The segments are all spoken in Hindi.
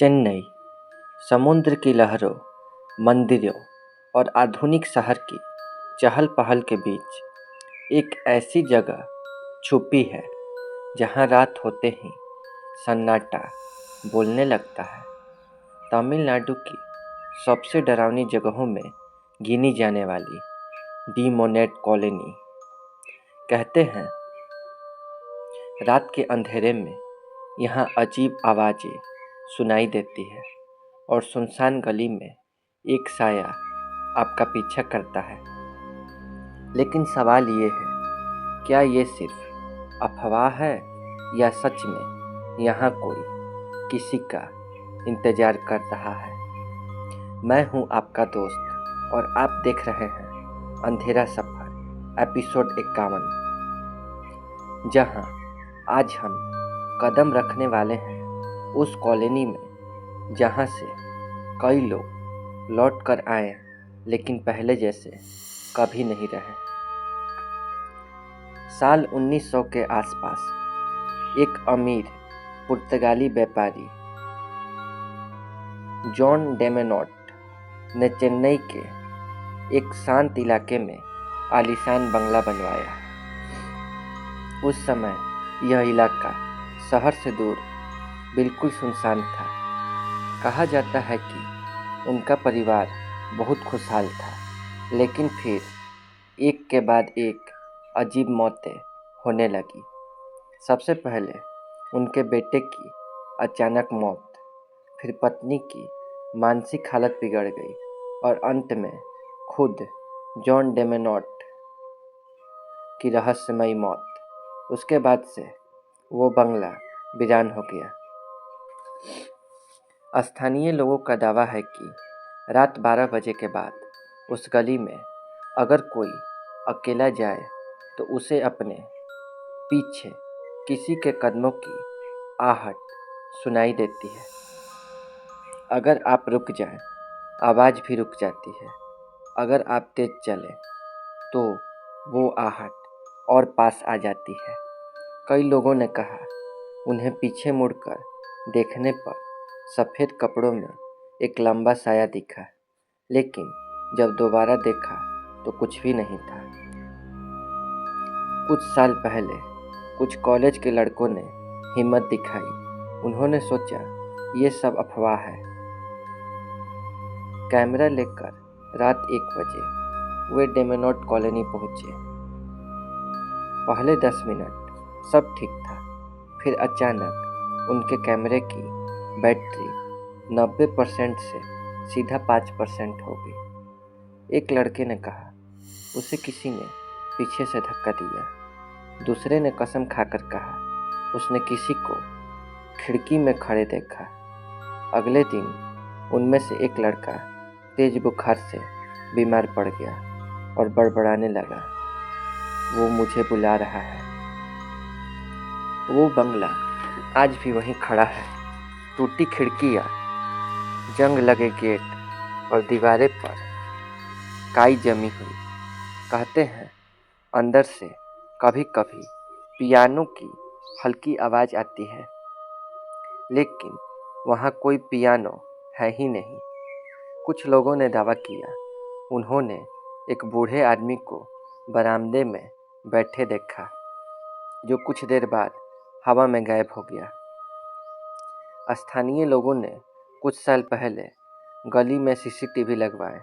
चेन्नई समुद्र की लहरों, मंदिरों और आधुनिक शहर की चहल-पहल के बीच एक ऐसी जगह छुपी है जहां रात होते ही सन्नाटा बोलने लगता है। तमिलनाडु की सबसे डरावनी जगहों में गिनी जाने वाली डीमोनेट कॉलोनी। कहते हैं रात के अंधेरे में यहाँ अजीब आवाज़ें सुनाई देती है और सुनसान गली में एक साया आपका पीछा करता है। लेकिन सवाल ये है, क्या ये सिर्फ अफवाह है या सच में यहाँ कोई किसी का इंतज़ार कर रहा है? मैं हूँ आपका दोस्त और आप देख रहे हैं अंधेरा सफ़र एपिसोड 51, जहाँ आज हम कदम रखने वाले हैं उस कॉलोनी में जहाँ से कई लोग लौट कर आए लेकिन पहले जैसे कभी नहीं रहे। साल 1900 के आसपास एक अमीर पुर्तगाली व्यापारी जॉन डेमेनोट ने चेन्नई के एक शांत इलाके में आलीशान बंगला बनवाया। उस समय यह इलाका शहर से दूर बिल्कुल सुनसान था। कहा जाता है कि उनका परिवार बहुत खुशहाल था, लेकिन फिर एक के बाद एक अजीब मौतें होने लगी। सबसे पहले उनके बेटे की अचानक मौत, फिर पत्नी की मानसिक हालत बिगड़ गई और अंत में खुद जॉन डेमेनोट की रहस्यमयी मौत। उसके बाद से वो बंगला वीरान हो गया। स्थानीय लोगों का दावा है कि रात 12 बजे के बाद उस गली में अगर कोई अकेला जाए तो उसे अपने पीछे किसी के कदमों की आहट सुनाई देती है। अगर आप रुक जाएं, आवाज़ भी रुक जाती है। अगर आप तेज चलें तो वो आहट और पास आ जाती है। कई लोगों ने कहा उन्हें पीछे मुड़कर देखने पर सफ़ेद कपड़ों में एक लंबा साया दिखा, लेकिन जब दोबारा देखा तो कुछ भी नहीं था। कुछ साल पहले कुछ कॉलेज के लड़कों ने हिम्मत दिखाई। उन्होंने सोचा ये सब अफवाह है। कैमरा लेकर रात 1 बजे वे डेमेनोट कॉलोनी पहुँचे। पहले 10 मिनट सब ठीक था, फिर अचानक उनके कैमरे की बैटरी 90% से सीधा 5% हो गई। एक लड़के ने कहा उसे किसी ने पीछे से धक्का दिया। दूसरे ने कसम खाकर कहा उसने किसी को खिड़की में खड़े देखा। अगले दिन उनमें से एक लड़का तेज बुखार से बीमार पड़ गया और बड़बड़ाने लगा, वो मुझे बुला रहा है। वो बंगला आज भी वहीं खड़ा है। टूटी खिड़कियाँ, जंग लगे गेट और दीवारें पर काई जमी हुई। कहते हैं अंदर से कभी कभी पियानो की हल्की आवाज़ आती है, लेकिन वहाँ कोई पियानो है ही नहीं। कुछ लोगों ने दावा किया उन्होंने एक बूढ़े आदमी को बरामदे में बैठे देखा, जो कुछ देर बाद हवा में गायब हो गया। स्थानीय लोगों ने कुछ साल पहले गली में सीसीटीवी लगवाए।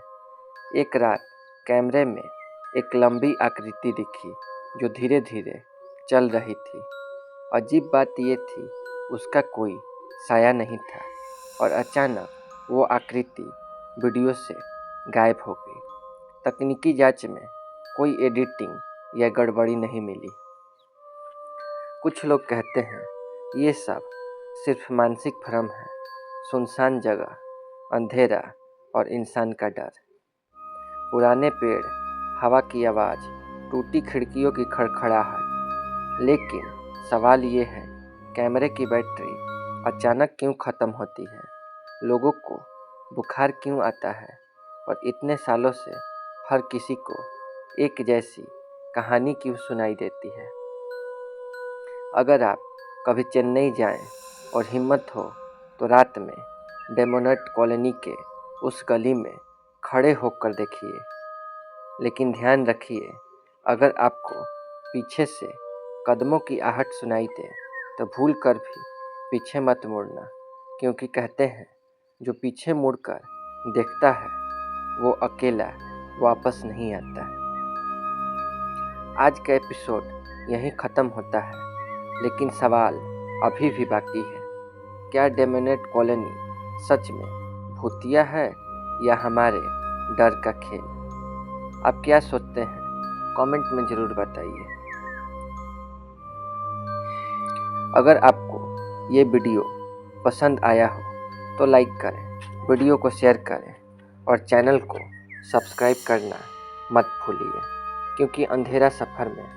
एक रात कैमरे में एक लंबी आकृति दिखी जो धीरे धीरे चल रही थी। अजीब बात ये थी उसका कोई साया नहीं था और अचानक वो आकृति वीडियो से गायब हो गई। तकनीकी जांच में कोई एडिटिंग या गड़बड़ी नहीं मिली। कुछ लोग कहते हैं ये सब सिर्फ मानसिक भ्रम है। सुनसान जगह, अंधेरा और इंसान का डर। पुराने पेड़, हवा की आवाज़, टूटी खिड़कियों की खड़खड़ाहट। लेकिन सवाल ये है, कैमरे की बैटरी अचानक क्यों ख़त्म होती है? लोगों को बुखार क्यों आता है? और इतने सालों से हर किसी को एक जैसी कहानी क्यों सुनाई देती है? अगर आप कभी चेन्नई जाएं और हिम्मत हो तो रात में डेमोनेट कॉलोनी के उस गली में खड़े होकर देखिए। लेकिन ध्यान रखिए, अगर आपको पीछे से कदमों की आहट सुनाई दे तो भूल कर भी पीछे मत मुड़ना, क्योंकि कहते हैं जो पीछे मुड़कर देखता है वो अकेला वापस नहीं आता। आज का एपिसोड यहीं ख़त्म होता है, लेकिन सवाल अभी भी बाकी है। क्या डेमोनेट कॉलोनी सच में भूतिया है या हमारे डर का खेल? आप क्या सोचते हैं? कमेंट में ज़रूर बताइए। अगर आपको ये वीडियो पसंद आया हो तो लाइक करें, वीडियो को शेयर करें और चैनल को सब्सक्राइब करना मत भूलिए, क्योंकि अंधेरा सफ़र में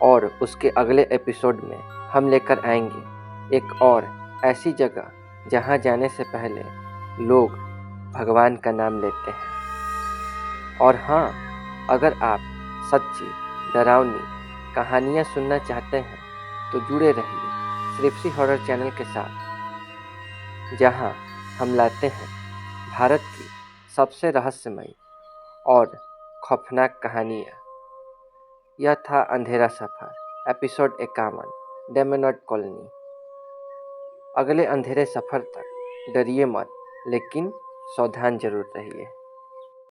और उसके अगले एपिसोड में हम लेकर आएंगे एक और ऐसी जगह जहां जाने से पहले लोग भगवान का नाम लेते हैं। और हाँ, अगर आप सच्ची डरावनी कहानियाँ सुनना चाहते हैं तो जुड़े रहिए सृष्टि हॉरर चैनल के साथ, जहां हम लाते हैं भारत की सबसे रहस्यमयी और खौफनाक कहानियाँ। यह था अंधेरा सफ़र एपिसोड 51 डेमोनेट कॉलोनी। अगले अंधेरे सफ़र तक डरिए मत, लेकिन सावधान जरूर रहिए।